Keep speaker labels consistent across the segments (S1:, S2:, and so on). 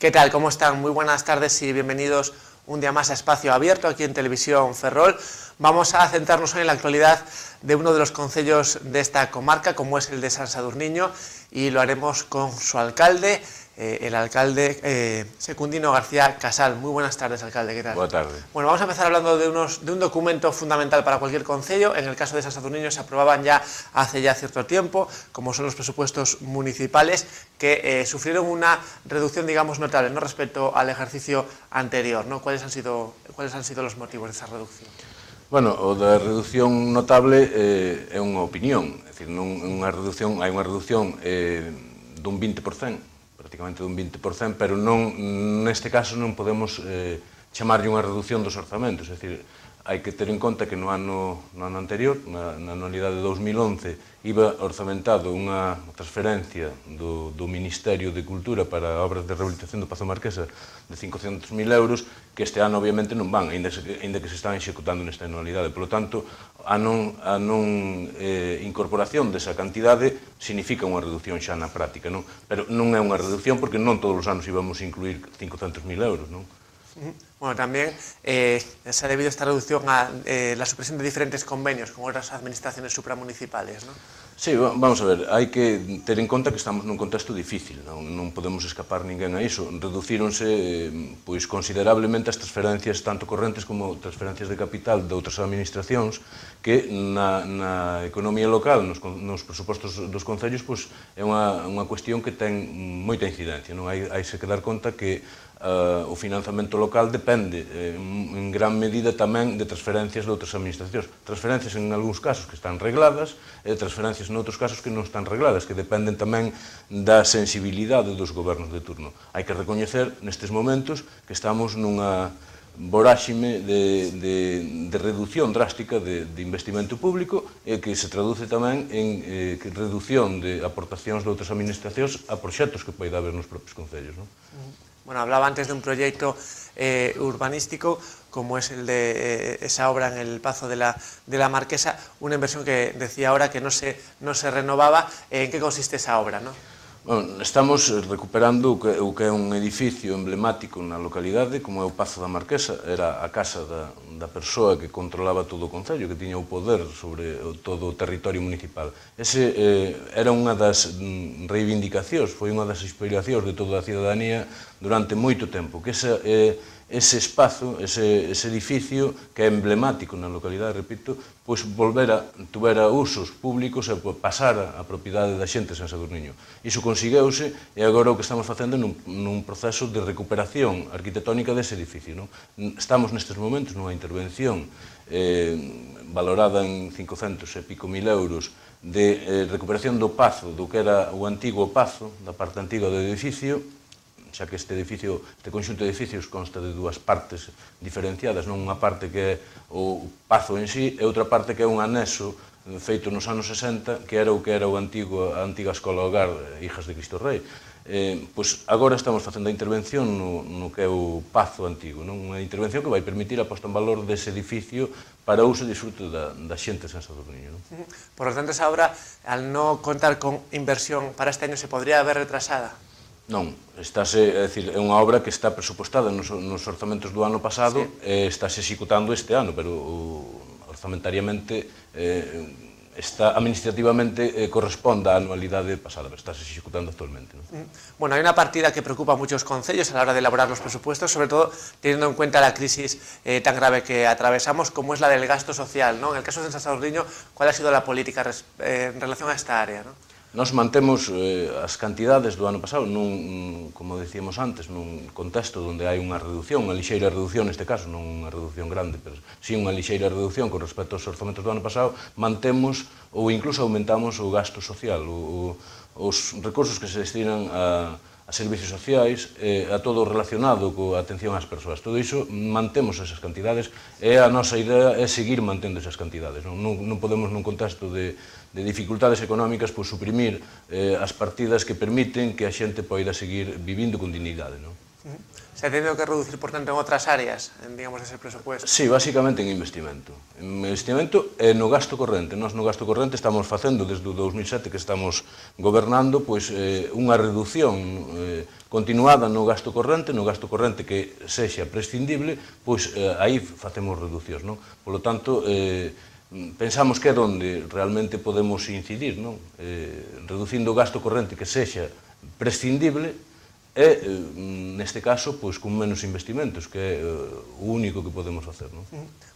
S1: ¿Qué tal? ¿Cómo están? Muy buenas tardes y bienvenidos un día más a Espacio Abierto aquí en Televisión Ferrol. Vamos a centrarnos hoy en la actualidad de uno de los concellos de esta comarca, como es el de San Sadurniño, y lo haremos con su alcalde, el alcalde Secundino García Casal. Muy buenas tardes, alcalde, ¿qué tal?
S2: Buenas tardes.
S1: Bueno, vamos a empezar hablando de un documento fundamental para cualquier concello. En el caso de San Sadurniño se aprobaban ya hace cierto tiempo, como son los presupuestos municipales, que sufrieron una reducción, digamos, notable, ¿no?, respecto al ejercicio anterior, ¿no? ¿Cuáles han sido los motivos de esa reducción?
S2: Bueno, o da reducción notable é unha opinión, é dicir, hai unha reducción dun 20%, prácticamente dun 20%, pero neste caso non podemos chamarlle unha reducción dos orzamentos, é dicir, hai que ter en conta que no ano anterior, na anualidade de 2011, iba orzamentado unha transferencia do Ministerio de Cultura para obras de rehabilitación do Pazo Marquesa de 500.000 euros, que este ano obviamente non van, ainda que se están executando nesta anualidade. Por lo tanto, a non incorporación desa cantidade significa unha reducción xa na práctica, non? Pero non é unha reducción porque non todos os anos íbamos a incluir 500.000 euros, non?
S1: Bueno, también se ha debido esta reducción a la supresión de diferentes convenios con otras administraciones supramunicipales, ¿no?
S2: Sí, vamos a ver, hai que ter en conta que estamos nun contexto difícil, non podemos escapar ninguén a iso. Reducíronse pois considerablemente as transferencias tanto correntes como transferencias de capital de outras administracións que na economía local, nos presupostos dos concellos, pois é unha cuestión que ten moita incidencia, non? Haise que dar conta que o financiamento local depende en gran medida tamén de transferencias de outras administracións. Transferencias en algúns casos que están regladas e transferencias en outros casos que non están regladas, que dependen tamén da sensibilidade dos gobernos de turno. Hai que recoñecer nestes momentos que estamos nunha voráxime de reducción drástica de investimento público e que se traduce tamén en reducción de aportacións de outras administracións a proxectos que poida haber nos propios concellos, non?
S1: Bueno, hablaba antes de un proyecto urbanístico, como es el de esa obra en el Pazo de la Marquesa, una inversión que decía ahora que no se renovaba. ¿En qué consiste esa obra, no?
S2: Bueno, estamos recuperando o que é un edificio emblemático na localidade, como é o Pazo da Marquesa. Era a casa da persoa que controlaba todo o concello, que tiña o poder sobre todo o territorio municipal. Ese era unha das reivindicacións, foi unha das inspiracións de toda a cidadanía durante moito tempo, que ese espazo, ese edificio que é emblemático na localidade, repito, pois tuvera usos públicos e pasara a propiedade da xente de San Sadurniño. Iso consegueuse e agora o que estamos facendo nun proceso de recuperación arquitectónica dese edificio, non? Estamos nestes momentos nunha intervención valorada en 500 e pico mil euros de recuperación do Pazo, do que era o antigo Pazo, da parte antiga do edificio, xa que este conxunto de edificios consta de dúas partes diferenciadas, non unha parte que é o Pazo en sí e outra parte que é un anexo feito nos anos 60, que era o a antiga escola hogar Hijas de Cristo Rei. Pois agora estamos facendo a intervención no que é o Pazo antigo, unha intervención que vai permitir a posta en valor dese edificio para uso e disfrute da xente de San Sadurniño.
S1: Por lo tanto, esa obra, al no contar con inversión para este año, ¿se podría haber retrasada?
S2: Non, é unha obra que está presupostada nos orzamentos do ano pasado e estáse executando este ano, pero orzamentariamente administrativamente corresponde á anualidade pasada, pero estáse executando actualmente.
S1: Bueno, hay una partida que preocupa a muchos concellos a la hora de elaborar los presupuestos, sobre todo teniendo en cuenta la crisis tan grave que atravesamos, como es la del gasto social, ¿no? En el caso de San Sadurniño, ¿cuál ha sido la política en relación a esta área, ¿no?
S2: Nos mantemos as cantidades do ano pasado, como decíamos antes, nun contexto onde hai unha reducción, unha lixeira reducción neste caso, non unha reducción grande, pero si unha lixeira reducción con respecto aos orzamentos do ano pasado, mantemos ou incluso aumentamos o gasto social, os recursos que se destinan a servicios sociais, a todo relacionado coa atención ás persoas. Todo iso mantemos esas cantidades e a nosa idea é seguir mantendo esas cantidades. Non podemos nun contexto de dificultades económicas suprimir as partidas que permiten que a xente poida seguir vivindo con dignidade.
S1: ¿Se ha tenido que reducir, por tanto, en otras áreas, digamos, ese presupuesto?
S2: Sí, basicamente en investimento. En investimento e no gasto corrente. Nós no gasto corrente estamos facendo desde o 2007 que estamos gobernando pois unha reducción continuada no gasto corrente que sexa prescindible, pois aí facemos reduccións, non? Polo tanto, pensamos que é onde realmente podemos incidir, non? Reducindo o gasto corrente que sexa prescindible e, neste caso, pois, con menos investimentos, que é o único que podemos facer, non?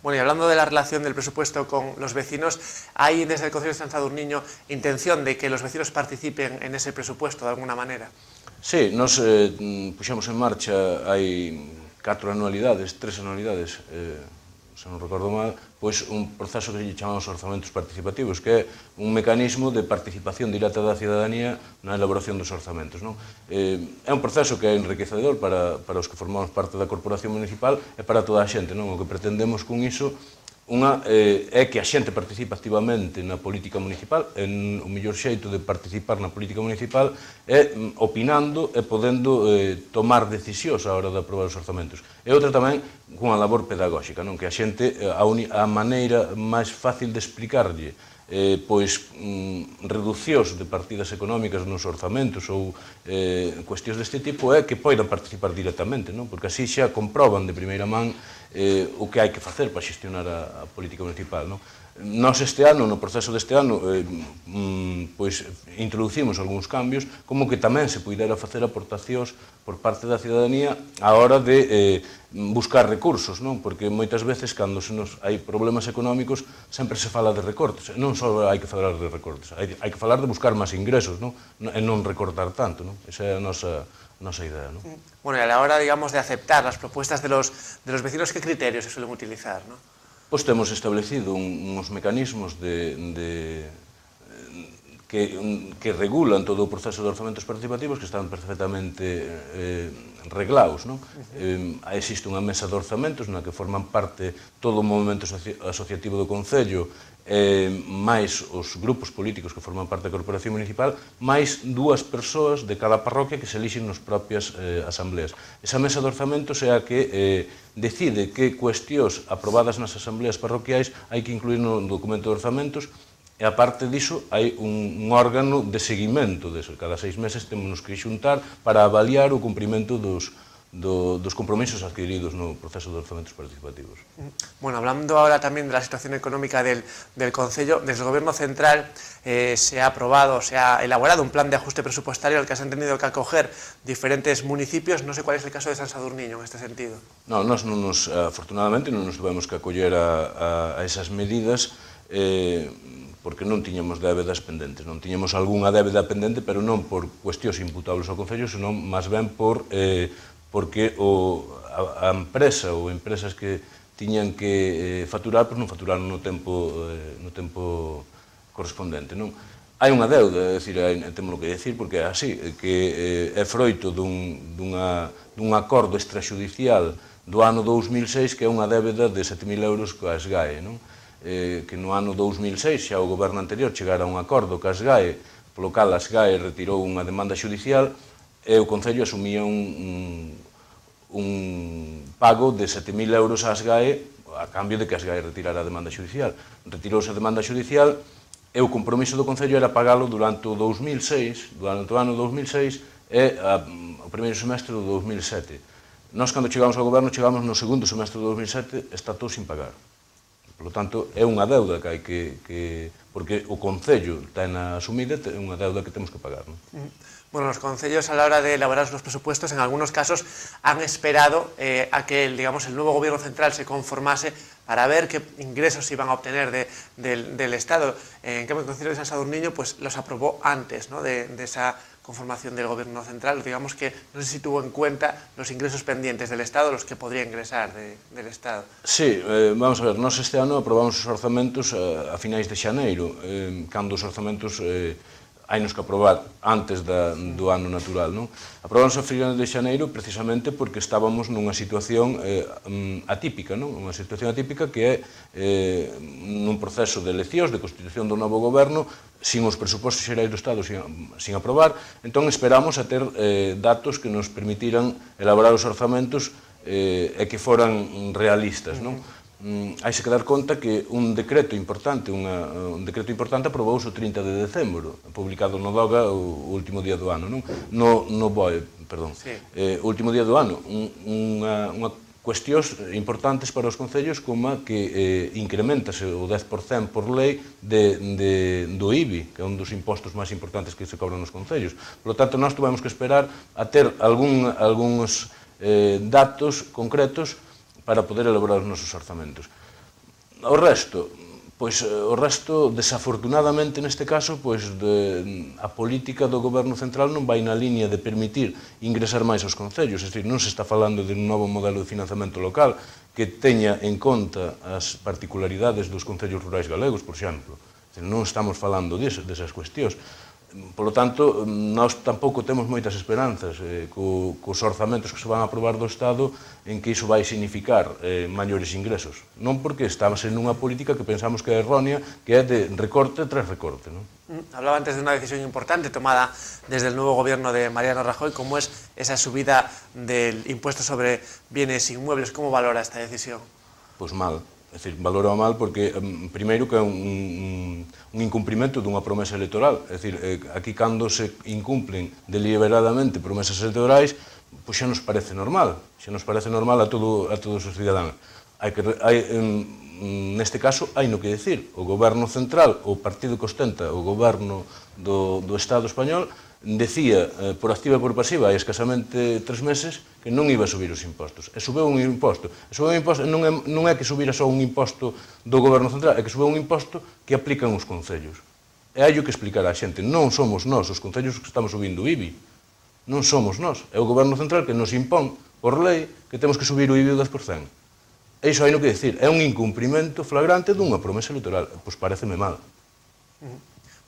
S1: Bueno, y hablando de la relación del presupuesto con los vecinos, ¿hay desde el Concello de San Sadurniño intención de que los vecinos participen en ese presupuesto de alguna manera?
S2: Sí, nos puxemos en marcha hai 3 anualidades, se non recordo mal, pois un proceso que chamamos orzamentos participativos, que é un mecanismo de participación directa da cidadanía na elaboración dos orzamentos. É un proceso que é enriquecedor para os que formamos parte da corporación municipal e para toda a xente. O que pretendemos con iso é que a xente participe activamente na política municipal, e o mellor xeito de participar na política municipal é opinando e podendo tomar decisións á hora de aprobar os orzamentos. E outra tamén cunha labor pedagóxica, que a xente, a maneira máis fácil de explicarlle pois reducións de partidas económicas nos orzamentos ou cuestións deste tipo é que poidan participar directamente, porque así xa comproban de primeira man o que hai que facer para xestionar a política municipal. Nós este ano, no proceso deste ano, pois introducimos algúns cambios, como que tamén se puidera facer aportacións por parte da cidadanía á hora de buscar recursos, porque moitas veces, cando hai problemas económicos, sempre se fala de recortes. Non só hai que falar de recortes, hai que falar de buscar máis ingresos, e non recortar tanto. Esa é a nosa idea.
S1: Bueno, y a la hora, digamos, de aceptar las propuestas de los vecinos, ¿qué criterios se suelen utilizar?
S2: Pois temos establecido uns mecanismos que regulan todo o proceso de orzamentos participativos que están perfectamente reglados. Existe unha mesa de orzamentos na que forman parte todo o movimento asociativo do Concello, máis os grupos políticos que forman parte da Corporación Municipal, máis 2 persoas de cada parroquia que se elixen nas propias asambleas. Esa mesa de orzamentos é a que decide que cuestións aprobadas nas asambleas parroquiais hai que incluir no documento de orzamentos. E, aparte diso, hai un órgano de seguimento deso. Cada 6 meses temos que xuntar para avaliar o cumprimento dos compromisos adquiridos no proceso de orzamentos participativos.
S1: Bueno, hablando ahora también de la situación económica del Concello, desde el Gobierno Central se ha aprobado, se ha elaborado un plan de ajuste presupuestario al que se han tenido que acoger diferentes municipios. No sé cuál es el caso de San Sadurniño en este sentido.
S2: No, afortunadamente, non nos tuvemos que acoller a esas medidas, porque non tiñamos débedas pendentes. Non tiñamos algunha débeda pendente, pero non por cuestións imputables ao Concello, senón máis ben porque a empresa ou empresas que tiñan que facturar, pois non facturaron no tempo correspondente. Hai unha deuda, temos que decir, porque é así, que é froito dun acordo extrajudicial do ano 2006, que é unha débeda de 7.000 euros coa SGAE, que no ano 2006 xa o goberno anterior chegara a un acordo ca SGAE, polo cal a SGAE retirou unha demanda xudicial e o Concello asumía un pago de 7.000 euros á SGAE a cambio de que a SGAE retirara a demanda xudicial. Retirouse a demanda xudicial e o compromiso do Concello era pagalo durante o 2006, durante o ano 2006 e o primeiro semestre do 2007. Nós, cando chegamos ao goberno, chegamos no segundo semestre do 2007, está todo sin pagar. Por lo tanto, é unha deuda que hai que... porque o Concello ten asumida, é unha deuda que temos que pagar.
S1: Bueno, los concellos a la hora de elaborar los presupuestos, en algunos casos, han esperado a que el nuevo gobierno central se conformase para ver qué ingresos iban a obtener del Estado. En cambio, el Concello de San Sadurniño pues, los aprobó antes, ¿no?, de esa conformación del gobierno central. Digamos que no sé si tuvo en cuenta los ingresos pendientes del Estado, los que podría ingresar del Estado.
S2: Sí, vamos a ver, nós este ano aprobamos os orzamentos a finais de xaneiro, cando os orzamentos hainos que aprobar antes do ano natural. Aprobamos a finais de xaneiro precisamente porque estábamos nunha situación atípica, unha situación atípica que é nun proceso de eleccións, de constitución do novo goberno, sin os presupostos xerais do Estado sin aprobar, entón esperamos a ter datos que nos permitiran elaborar os orzamentos e que foran realistas, non? Haise que dar conta que un decreto importante aprobouse o 30 de decembro, publicado no DOGA o último día do ano, non? No BOE, perdón. O último día do ano, unha cuestións importantes para os concellos como que incrementase o 10% por lei do IBI, que é un dos impostos máis importantes que se cobran nos concellos. Por lo tanto, nós tuvemos que esperar a ter algúns datos concretos para poder elaborar os nosos orzamentos. O resto, desafortunadamente, neste caso, a política do Goberno Central non vai na liña de permitir ingresar máis aos concellos, é dicir, non se está falando de un novo modelo de financiamento local que teña en conta as particularidades dos concellos rurais galegos, por exemplo. Non estamos falando desas cuestións. Por lo tanto, nós tampouco temos moitas esperanzas cos orzamentos que se van a aprobar do Estado en que iso vai significar maiores ingresos. Non porque estamos en unha política que pensamos que é errónea, que é de recorte tras recorte, non?
S1: Hablaba antes de una decisión importante tomada desde el nuevo gobierno de Mariano Rajoy, como es esa subida del impuesto sobre bienes inmuebles. ¿Cómo valora esta decisión?
S2: Pois mal. É dicir, valora mal porque, primeiro, que é un incumprimento dunha promesa electoral. É dicir, aquí, cando se incumplen deliberadamente promesas electorais, pois xa nos parece normal. Xa nos parece normal a todos os cidadáns. Neste caso, hai no que dicir. O Goberno Central, o partido que ostenta o Goberno do Estado español, decía por activa e por pasiva hai escasamente 3 meses que non iba a subir os impostos. E subeu un imposto. Non é que subira só un imposto do Goberno Central, é que subeu un imposto que aplican os concellos. E hai que explicar á xente, non somos nós os concellos que estamos subindo o IBI. Non somos nós. É o Goberno Central que nos impón por lei que temos que subir o IBI o 10%. E iso hai no que dicir. É un incumprimento flagrante dunha promesa electoral. Pois pareceme mal.